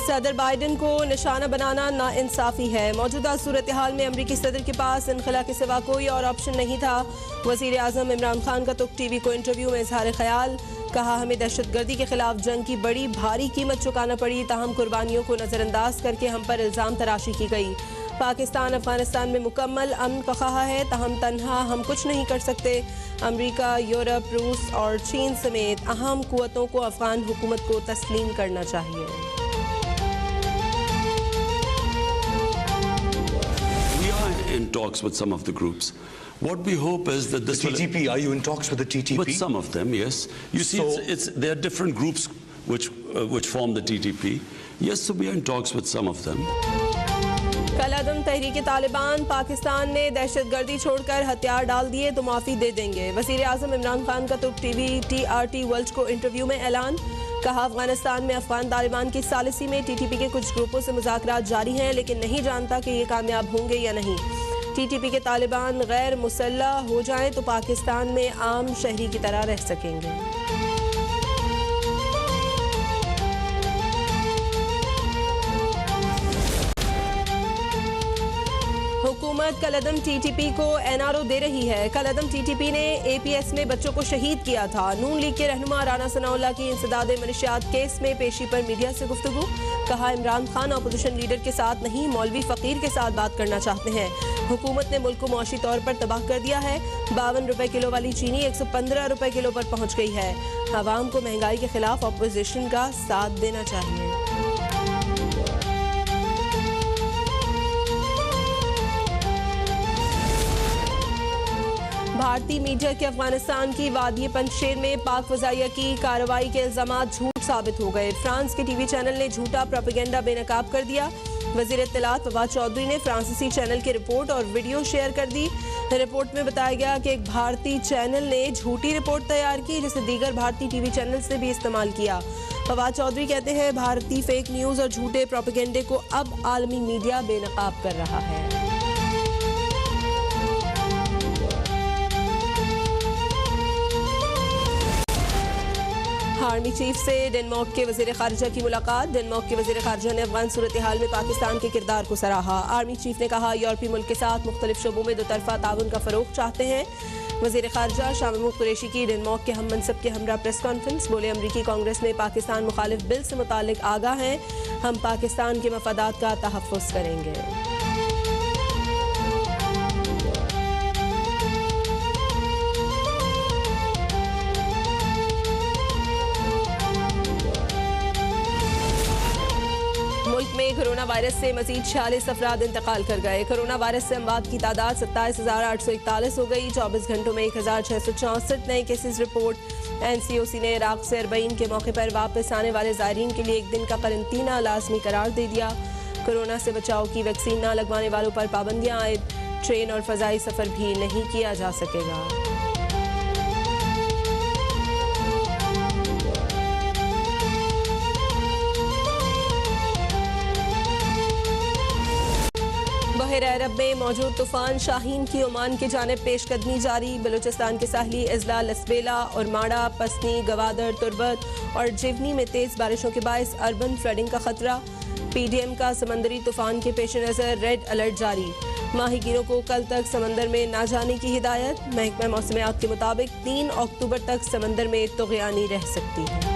صدر بائیڈن کو نشانہ بنانا ناانصافی ہے۔ موجودہ صورتحال میں امریکی صدر کے پاس انخلا کے سوا کوئی اور آپشن نہیں تھا۔ وزیر اعظم عمران خان کا تک ٹی وی کو انٹرویو میں اظہار خیال، کہا ہمیں دہشت گردی کے خلاف جنگ کی بڑی بھاری قیمت چکانا پڑی، تاہم قربانیوں کو نظر انداز کر کے ہم پر الزام تراشی کی گئی۔ پاکستان افغانستان میں مکمل امن کا خواہاں ہے، تاہم تنہا ہم کچھ نہیں کر سکتے۔ امریکہ، یورپ، روس اور چین سمیت اہم قوتوں کو افغان حکومت کو تسلیم کرنا چاہیے۔ In talks with some of the groups. What we hope is that this The TTP, are you in talks with the TTP? with some of them, yes. You see, there are different groups which form the TTP. Yes, so we are in talks with some of them. کل عدم تحریک طالبان، پاکستان نے دہشت گردی چھوڑ کر ہتھیار ڈال دیے تو معافی دے دیں گے۔ وزیر اعظم عمران خان کا تک ٹی وی TRT ورلڈ کو انٹرویو میں اعلان، کہا افغانستان میں افغان طالبان کی ثالثی میں TTP کے کچھ گروپوں سے مذاکرات جاری ہیں، لیکن نہیں جانتا کہ یہ کامیاب ہوں گے یا نہیں۔ TTP کے طالبان غیر مسلح ہو جائیں تو پاکستان میں عام شہری کی طرح رہ سکیں گے۔ حکومت کالعدم TTP کو NRO دے رہی ہے۔ کالعدم TTP نے APS میں بچوں کو شہید کیا تھا۔ نون لیگ کے رہنما رانا ثناء اللہ کی انسداد منشیات کیس میں پیشی پر میڈیا سے گفتگو، کہا عمران خان اپوزیشن لیڈر کے ساتھ نہیں، مولوی فقیر کے ساتھ بات کرنا چاہتے ہیں۔ حکومت نے ملک کو معاشی طور پر تباہ کر دیا ہے۔ 52 روپے کلو والی چینی 115 روپے کلو پر پہنچ گئی ہے۔ عوام کو مہنگائی کے خلاف اپوزیشن کا ساتھ دینا چاہیے۔ بھارتی میڈیا کے افغانستان کی وادی پنجشیر میں پاک فضائیہ کی کارروائی کے الزامات جھوٹ ثابت ہو گئے۔ فرانس کے ٹی وی چینل نے جھوٹا پروپیگنڈا بے نقاب کر دیا۔ وزیر اطلاعات فواد چودھری نے فرانسیسی چینل کی رپورٹ اور ویڈیو شیئر کر دی۔ رپورٹ میں بتایا گیا کہ ایک بھارتی چینل نے جھوٹی رپورٹ تیار کی، جسے دیگر بھارتی ٹی وی چینل سے بھی استعمال کیا۔ فواد چودھری کہتے ہیں بھارتی فیک نیوز اور جھوٹے پروپیگنڈے کو اب عالمی میڈیا بے نقاب کر رہا ہے۔ آرمی چیف سے ڈنمارک کے وزیر خارجہ کی ملاقات۔ ڈنمارک کے وزیر خارجہ نے افغان صورتحال میں پاکستان کے کردار کو سراہا۔ آرمی چیف نے کہا یورپی ملک کے ساتھ مختلف شعبوں میں دو طرفہ تعاون کا فروغ چاہتے ہیں۔ وزیر خارجہ شاہ محمود قریشی کی ڈنمارک کے ہم منصب کے ہمراہ پریس کانفرنس، بولے امریکی کانگریس میں پاکستان مخالف بل سے متعلق آگاہ ہیں، ہم پاکستان کے مفادات کا تحفظ کریں گے۔ ملک میں کرونا وائرس سے مزید 46 افراد انتقال کر گئے۔ کرونا وائرس سے اموات کی تعداد 27,841 ہو گئی۔ 24 گھنٹوں میں 1,664 نئے کیسز رپورٹ۔ NCOC نے عراق سے 40 کے موقع پر واپس آنے والے زائرین کے لیے 1 دن کا قرنطینہ لازمی قرار دے دیا۔ کرونا سے بچاؤ کی ویکسین نہ لگوانے والوں پر پابندیاں عائد، ٹرین اور فضائی سفر بھی نہیں کیا جا سکے گا۔ بحیرہ عرب میں موجود طوفان شاہین کی عمان کی جانب پیش قدمی جاری۔ بلوچستان کے ساحلی اضلاع لسبیلا اور ماڑا، پسنی، گوادر، تربت اور جیونی میں تیز بارشوں کے باعث اربن فلڈنگ کا خطرہ۔ PDM کا سمندری طوفان کے پیش نظر ریڈ الرٹ جاری۔ ماہی گیروں کو کل تک سمندر میں نہ جانے کی ہدایت۔ محکمہ موسمیات کے مطابق 3 اکتوبر تک سمندر میں طغیانی رہ سکتی ہے۔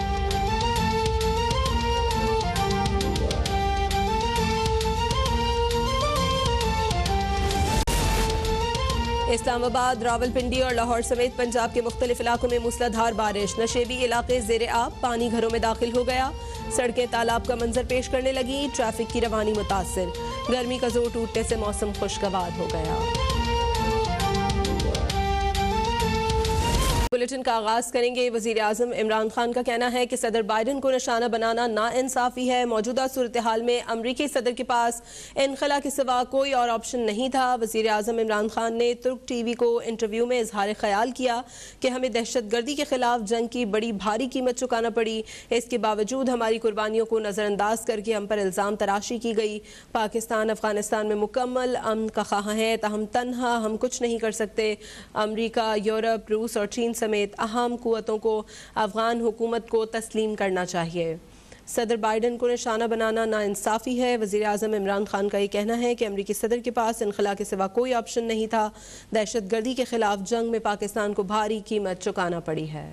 اسلام آباد، راولپنڈی اور لاہور سمیت پنجاب کے مختلف علاقوں میں موسلا دھار بارش۔ نشیبی علاقے زیر آب، پانی گھروں میں داخل ہو گیا۔ سڑکیں تالاب کا منظر پیش کرنے لگی، ٹریفک کی روانی متاثر۔ گرمی کا زور ٹوٹنے سے موسم خوشگوار ہو گیا۔ بلیٹن کا آغاز کریں گے۔ وزیر اعظم عمران خان کا کہنا ہے کہ صدر بائیڈن کو نشانہ بنانا ناانصافی ہے۔ موجودہ صورتحال میں امریکی صدر کے پاس انخلا کے سوا کوئی اور آپشن نہیں تھا۔ وزیر اعظم عمران خان نے ترک ٹی وی کو انٹرویو میں اظہار خیال کیا کہ ہمیں دہشت گردی کے خلاف جنگ کی بڑی بھاری قیمت چکانا پڑی، اس کے باوجود ہماری قربانیوں کو نظر انداز کر کے ہم پر الزام تراشی کی گئی۔ پاکستان افغانستان میں مکمل امن کا خواہاں ہے، تاہم تنہا ہم کچھ نہیں کر سکتے۔ امریکہ، یورپ، روس اور چین سمیت اہم قوتوں کو افغان حکومت کو تسلیم کرنا چاہیے۔ صدر بائیڈن کو نشانہ بنانا ناانصافی ہے. وزیر اعظم عمران خان کا یہ کہنا ہے کہ امریکی صدر کے پاس انخلا کے سوا کوئی آپشن نہیں تھا. دہشت گردی کے خلاف جنگ میں پاکستان کو بھاری قیمت چکانا پڑی ہے.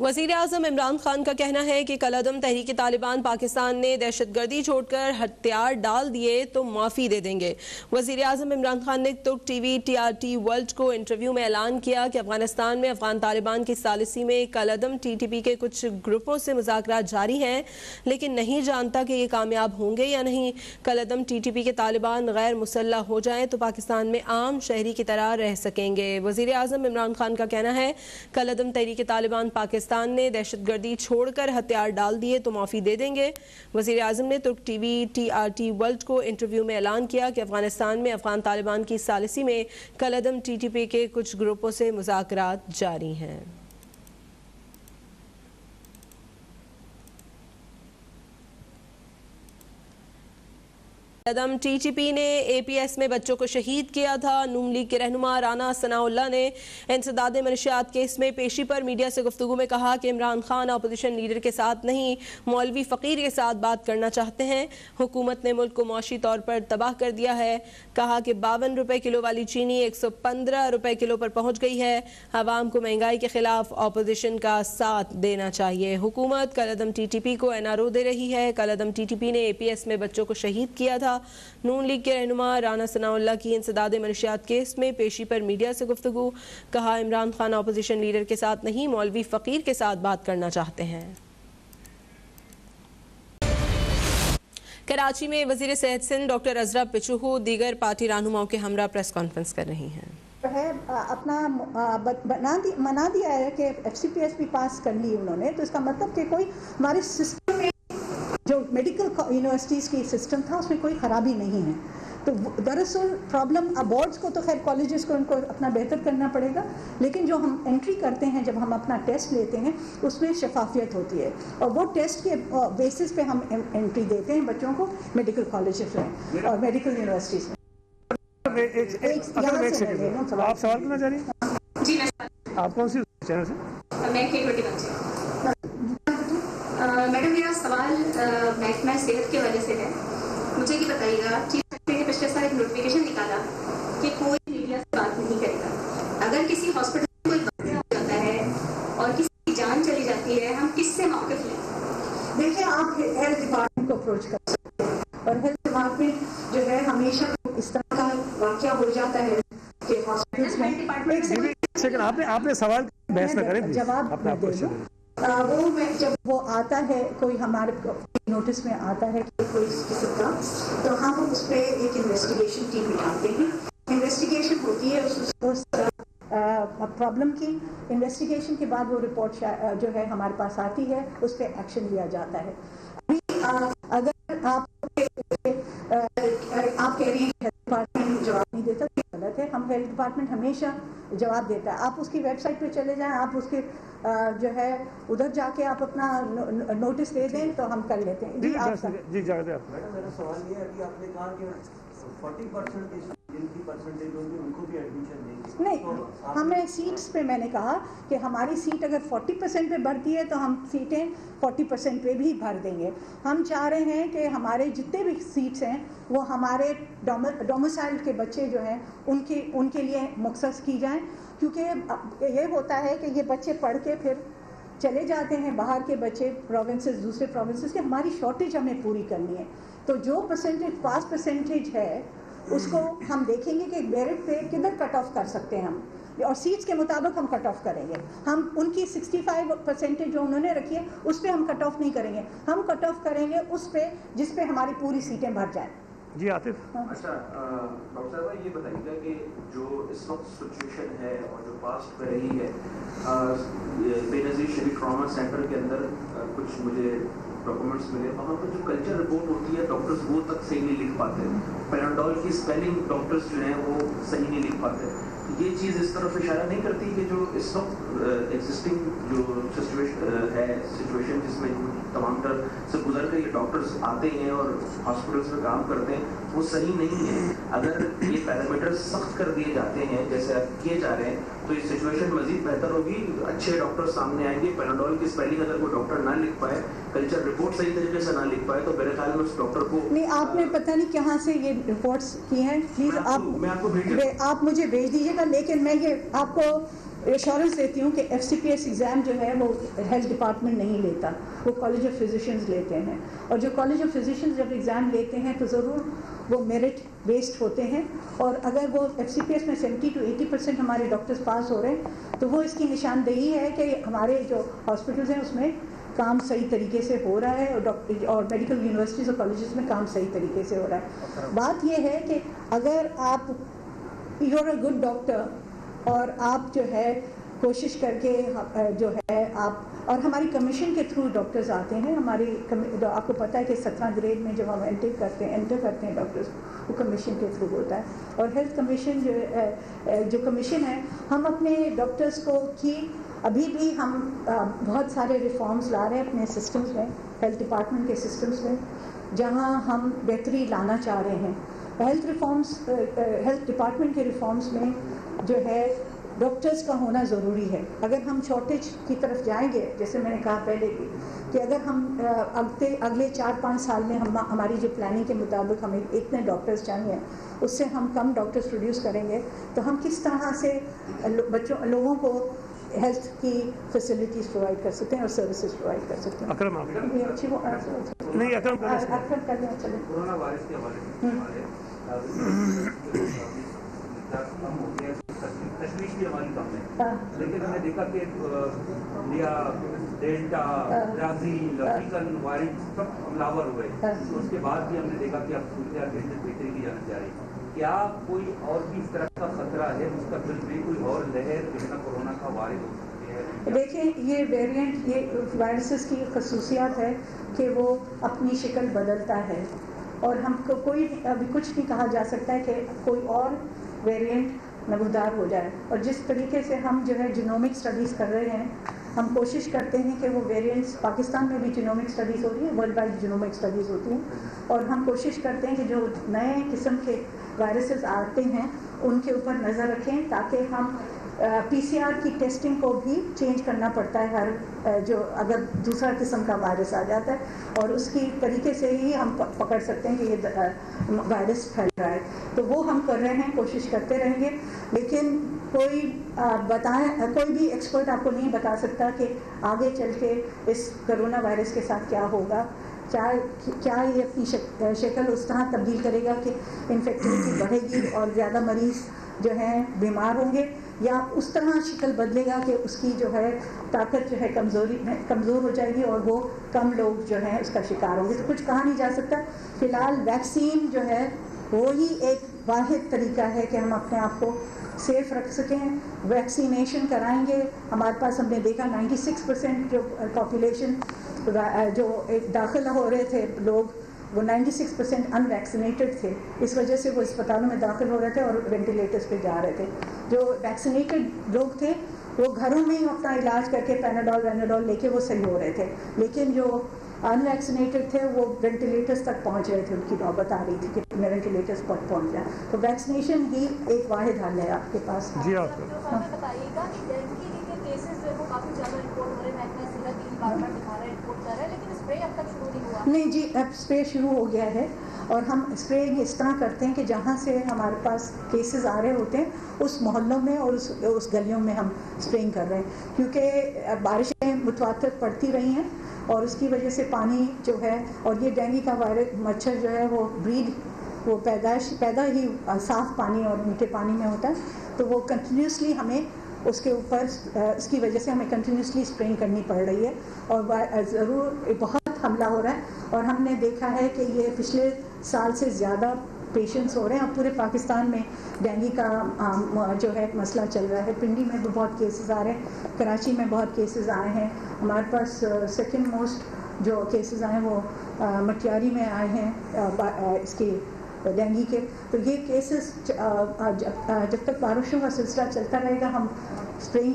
وزیر اعظم عمران خان کا کہنا ہے کہ کالعدم تحریک طالبان پاکستان نے دہشت گردی چھوڑ کر ہتھیار ڈال دیے تو معافی دے دیں گے. وزیر اعظم عمران خان نے ترک ٹی وی TRT ورلڈ کو انٹرویو میں اعلان کیا کہ افغانستان میں افغان طالبان کی ثالثی میں کالعدم TTP کے کچھ گروپوں سے مذاکرات جاری ہیں لیکن نہیں جانتا کہ یہ کامیاب ہوں گے یا نہیں. کالعدم TTP کے طالبان غیر مسلح ہو جائیں تو پاکستان میں عام شہری کی طرح رہ سکیں گے. وزیر اعظم عمران خان کا کہنا ہے کالعدم تحریک طالبان پاکستان نے دہشت گردی چھوڑ کر ہتھیار ڈال دیے تو معافی دے دیں گے. وزیر اعظم نے ترک ٹی وی TRT ورلڈ کو انٹرویو میں اعلان کیا کہ افغانستان میں افغان طالبان کی ثالثی میں کالعدم TTP کے کچھ گروپوں سے مذاکرات جاری ہیں. کالعدم TTP نے APS میں بچوں کو شہید کیا تھا. نون لیگ کے رہنما رانا ثناء اللہ نے انسداد منشیات کیس میں پیشی پر میڈیا سے گفتگو میں کہا کہ عمران خان اپوزیشن لیڈر کے ساتھ نہیں مولوی فقیر کے ساتھ بات کرنا چاہتے ہیں. حکومت نے ملک کو معاشی طور پر تباہ کر دیا ہے. کہا کہ 52 روپے کلو والی چینی 115 روپے کلو پر پہنچ گئی ہے. عوام کو مہنگائی کے خلاف اپوزیشن کا ساتھ دینا چاہیے. حکومت کالعدم TTP کو NRO دے رہی ہے. کالعدم TTP نے APS میں بچوں کو شہید کیا تھا. نون لیگ کے رہنما رانا ثناء اللہ کی انسداد منشیات کیس میں پیشی پر میڈیا سے گفتگو. کہا عمران خان اپوزیشن لیڈر کے ساتھ نہیں مولوی فقیر کے ساتھ بات کرنا چاہتے ہیں. کراچی میں وزیر صحت سندھ ڈاکٹر عزرا پچوہو دیگر پارٹی رہنماؤں کے ہمراہ پریس کانفرنس کر رہی ہیں. اپنا منا دیا ہے کہ FCPS بھی پاس کر لی انہوں نے, تو اس کا مطلب کہ کوئی ہمارے سسٹم میں جو میڈیکل یونیورسٹیز کی سسٹم تھا اس میں کوئی خرابی نہیں ہے. تو دراصل پرابلم بورڈز کو تو خیر کالجز کو ان کو اپنا بہتر کرنا پڑے گا, لیکن جو ہم انٹری کرتے ہیں جب ہم اپنا ٹیسٹ لیتے ہیں اس میں شفافیت ہوتی ہے اور وہ ٹیسٹ کے بیسس پہ ہم انٹری دیتے ہیں بچوں کو میڈیکل کالجز میں اور میڈیکل یونیورسٹیز میں. آپ سوال کرنا چاہ رہی ہیں؟ جی آپ کون سی چینل سے؟ میں K21 سے. میڈم میرا سوال محکمہ صحت کے وجہ سے ہے. مجھے یہ بتائیے گا چیف سیکرٹری نے پچھلے سال ایک نوٹیفیکیشن نکالا کہ کوئی میڈیا سے بات نہیں کرے گا. اگر کسی ہاسپٹل میں کوئی واقعہ ہو جاتا ہے اور کسی کی جان چلی جاتی ہے, ہم کس سے موقف لیں؟ دیکھیں, آپ ہیلتھ ڈپارٹمنٹ کو اپروچ کر سکتے ہیں اور ہیلتھ ڈپارٹمنٹ جو ہے ہمیشہ اس طرح کا واقعہ ہو جاتا ہے کہ ہاسپٹلس میں آپ نے سوال بحث نہ کریں, جواب اپنا وہ جب وہ آتا ہے کوئی ہمارے نوٹس میں آتا ہے کہ کوئی اس قسم کا, تو ہم اس پہ ایک انویسٹیگیشن ٹیم بٹھاتے ہیں. انویسٹیگیشن ہوتی ہے اس پرابلم کی. انویسٹیگیشن کے بعد وہ رپورٹ جو ہے ہمارے پاس آتی ہے, اس پہ ایکشن لیا جاتا ہے. اگر آپ کہہ رہی ہیں کہ ہیلتھ ڈپارٹمنٹ جواب نہیں دیتا تو غلط ہے. ہم ہیلتھ ڈپارٹمنٹ ہمیشہ جواب دیتا ہے. آپ اس کی ویب سائٹ پہ چلے جائیں, آپ اس کے جو ہے ادھر جا کے آپ اپنا نوٹس دے دیں تو ہم کر لیتے ہیں. جی جاگے آپ. میرا سوال یہ ہے کہ آپ نے کہا کہ 40% جن کی پرسنٹیج ہوگی ان کو بھی ایڈمیشن دیں گے. نہیں, ہمیں سیٹس پہ میں نے کہا کہ ہماری سیٹ اگر 40% پہ بھرتی ہے تو ہم سیٹیں 40% پہ بھی بھر دیں گے. ہم چاہ رہے ہیں کہ ہمارے جتنے بھی سیٹس ہیں وہ ہمارے ڈومسائل کے بچے جو ہیں ان کے لیے مختص کی جائیں, کیونکہ یہ ہوتا ہے کہ یہ بچے پڑھ کے پھر چلے جاتے ہیں باہر کے بچے پروونسز, دوسرے پروونسز کے. ہماری شارٹیج ہمیں پوری کرنی ہے, تو جو پرسنٹیج پاس پرسنٹیج ہے اس کو ہم دیکھیں گے کہ میرٹ پہ کدھر کٹ آف کر سکتے ہیں ہم, اور سیٹس کے مطابق ہم کٹ آف کریں گے. ہم ان کی 65% جو انہوں نے رکھی ہے اس پہ ہم کٹ آف نہیں کریں گے. ہم کٹ آف کریں گے اس پہ جس پہ ہماری پوری سیٹیں بھر جائیں. جی عاطف. اچھا ڈاکٹر صاحبہ یہ بتائیے گا کہ جو اس وقت سچویشن ہے اور جو پاسٹ میں رہی ہے, بے نظیر شریف ٹراما سینٹر کے اندر کچھ مجھے ڈاکومنٹس ملے, وہاں پر جو کلچر رپورٹ ہوتی ہے ڈاکٹرز وہ تک صحیح نہیں لکھ پاتے. پیرانڈول کی اسپیلنگ ڈاکٹرز جو ہیں وہ صحیح نہیں لکھ بات ہے. یہ چیز اس طرف اشارہ نہیں کرتی کہ جو اس وقت ایگزسٹنگ جو سچویشن جس میں تمام تر سے گزر کے یہ ڈاکٹرز آتے ہیں اور ہاسپٹلس میں کام کرتے ہیں وہ صحیح نہیں ہے. اگر یہ پیرامیٹر سخت کر دیے جاتے ہیں جیسے اب کیے جا رہے ہیں تو یہ سچویشن مزید بہتر ہوگی. اچھے ڈاکٹر سامنے آئیں گے. پیناڈول کی اسپیلنگ اگر کوئی ڈاکٹر نہ لکھ پائے, کلچر رپورٹ صحیح طریقے سے نہ لکھ پائے تو میرے خیال میں اس ڈاکٹر کو نہیں, آپ نے پتہ نہیں کہاں سے یہ رپورٹس کی ہیں, پلیز آپ مجھے بھیج دیجیے گا. لیکن میں یہ آپ کو ایشورنس دیتی ہوں کہ FCPS ایگزام جو ہے وہ ہیلتھ ڈپارٹمنٹ نہیں لیتا, وہ کالج آف فزیشنز لیتے ہیں. اور جو کالج آف فزیشنز جب ایگزام لیتے ہیں تو ضرور وہ میرٹ بیسڈ ہوتے ہیں. اور اگر وہ FCPS میں 70 to 80% ہمارے ڈاکٹرز پاس ہو رہے ہیں تو وہ اس کی نشاندہی ہے کہ ہمارے جو ہاسپٹلز ہیں اس میں کام صحیح طریقے سے ہو رہا ہے اور میڈیکل یونیورسٹیز اور کالجز میں کام صحیح طریقے سے ہو رہا ہے. بات یہ ہے کہ اگر آپ you are a good doctor اور آپ جو ہے کوشش کر کے جو ہے آپ, اور ہماری کمیشن کے تھرو ڈاکٹرز آتے ہیں. ہماری آپ کو پتہ ہے کہ 17 گریڈ میں جب ہم انٹر کرتے ہیں ڈاکٹرز, وہ کمیشن کے تھرو ہوتا ہے. اور ہیلتھ کمیشن جو کمیشن ہے, ہم اپنے ڈاکٹرز کو کی ابھی بھی ہم بہت سارے ریفارمز لا رہے ہیں اپنے سسٹمز میں, ہیلتھ ڈپارٹمنٹ کے سسٹمز میں, جہاں ہم بہتری لانا چاہ رہے ہیں. ہیلتھ ڈپارٹمنٹ کے ریفارمز میں جو ہے ڈاکٹرز کا ہونا ضروری ہے. اگر ہم شارٹیج کی طرف جائیں گے, جیسے میں نے کہا پہلے بھی کہ اگر ہم اگلے 4-5 سال میں ہماری جو پلاننگ کے مطابق ہمیں اتنے ڈاکٹرز چاہیے, اس سے ہم کم ڈاکٹرز پروڈیوس کریں گے تو ہم کس طرح سے لوگوں کو ہیلتھ کی فیسلٹیز پرووائڈ کر سکتے ہیں اور سروسز پرووائڈ کر سکتے ہیں. اکرم یہ اچھی نہیں, اکرم کر لیں. چلیں, کورونا وائرس کے حوالے تشویش بھی ہماری کم ہے, لیکن ہم نے دیکھا کہ India, Delta, Brazil, African virus سب حملہ ہوئے. اس کے بعد بھی ہم نے دیکھا کہ اب صورتحال بہتری کی جانا چاہ رہی ہے. کیا کوئی اور بھی اس طرح کا خطرہ ہے مستقبل میں, کوئی اور لہر جس میں کورونا کا وارد ہو سکتی ہے؟ دیکھیں, یہ ویریئنٹ, یہ وائرسز کی خصوصیات ہے کہ وہ اپنی شکل بدلتا ہے اور ہم کو کوئی ابھی کچھ نہیں کہا جا سکتا ہے کہ کوئی اور ویریئنٹ نمودار ہو جائے. اور جس طریقے سے ہم جو ہے جینومک اسٹڈیز کر رہے ہیں, ہم کوشش کرتے ہیں کہ وہ ویریئنٹس, پاکستان میں بھی جینومک اسٹڈیز ہو رہی ہیں, ورلڈ وائڈ جینومک اسٹڈیز ہوتی ہیں, اور ہم کوشش کرتے ہیں کہ جو نئے قسم کے وائرسز آتے ہیں ان کے اوپر نظر رکھیں, تاکہ ہم PCR کی ٹیسٹنگ کو بھی چینج کرنا پڑتا ہے جو اگر دوسرا قسم کا وائرس آ جاتا ہے, اور اس کی طریقے سے ہی ہم پکڑ سکتے ہیں کہ یہ وائرس پھیل رہا ہے. تو وہ ہم کر رہے ہیں, کوشش کرتے رہیں گے. لیکن کوئی بھی ایکسپرٹ آپ کو نہیں بتا سکتا کہ آگے چل کے اس کرونا وائرس کے ساتھ کیا ہوگا. کیا یہ اپنی شکل اس طرح تبدیل کرے گا کہ انفیکٹیوٹی بڑھے گی اور زیادہ مریض جو ہیں بیمار ہوں گے, یا اس طرح شکل بدلے گا کہ اس کی جو ہے طاقت جو ہے کمزور ہو جائے گی اور وہ کم لوگ جو ہیں اس کا شکار ہوں گے. تو کچھ کہا نہیں جا سکتا. فی الحال ویکسین جو ہے وہی ایک واحد طریقہ ہے کہ ہم اپنے آپ کو سیف رکھ سکیں. ویکسینیشن کرائیں گے. ہمارے پاس ہم نے دیکھا 96% جو پاپولیشن جو داخل ہو رہے تھے لوگ, وہ 96% ان ویکسینیٹڈ تھے. اس وجہ سے وہ اسپتالوں میں داخل ہو رہے تھے اور وینٹیلیٹرز پہ جا رہے تھے. جو ویکسینیٹڈ لوگ تھے وہ گھروں میں ہی اپنا علاج کر کے پیناڈول لے کے وہ صحیح ہو رہے تھے. لیکن جو ان ویکسینیٹڈ تھے وہ وینٹیلیٹرز تک پہنچ رہے تھے, ان کی نوبت آ رہی تھی کہ وینٹیلیٹرز پر پہنچ جائیں. تو ویکسینیشن ہی ایک واحد حل ہے آپ کے پاس. جی آپ بتائیے گا کیسز جو ہے وہ کافی زیادہ رپورٹ ہو رہے ہیں, محکمہ صحت بار بار دکھا رہا ہے, رپورٹ کر رہا ہے, لیکن اسپرے اب تک شروع نہیں ہوا. نہیں جی, اب اسپرے شروع ہو گیا ہے, اور ہم اسپرے اس طرح کرتے ہیں کہ جہاں سے ہمارے پاس کیسز آ رہے ہوتے ہیں اس محلوں میں اور اس گلیوں میں ہم اسپرینگ کر رہے ہیں, کیونکہ بارشیں متواتر پڑتی رہی ہیں اور اس کی وجہ سے پانی جو ہے, اور یہ ڈینگی کا وائرس مچھر جو ہے وہ پیدا ہی صاف پانی اور میٹھے پانی میں ہوتا ہے. تو وہ کنٹینیوسلی ہمیں اس کے اوپر, اس کی وجہ سے ہمیں کنٹینیوسلی اسپرینگ کرنی پڑ رہی ہے, اور ضرور بہت حملہ ہو رہا ہے. اور ہم نے دیکھا ہے کہ یہ پچھلے سال سے زیادہ پیشنٹس ہو رہے ہیں. اب پورے پاکستان میں ڈینگی کا جو ہے مسئلہ چل رہا ہے. پنڈی میں بھی بہت کیسز آ رہے ہیں, کراچی میں بہت کیسز آئے ہیں. ہمارے پاس سیکنڈ موسٹ جو کیسز آئے ہیں وہ مٹیاری میں آئے ہیں, اس کی ڈینگی کے. تو یہ کیسز جب تک بارشوں کا سلسلہ چلتا رہے گا ہم اسپریئنگ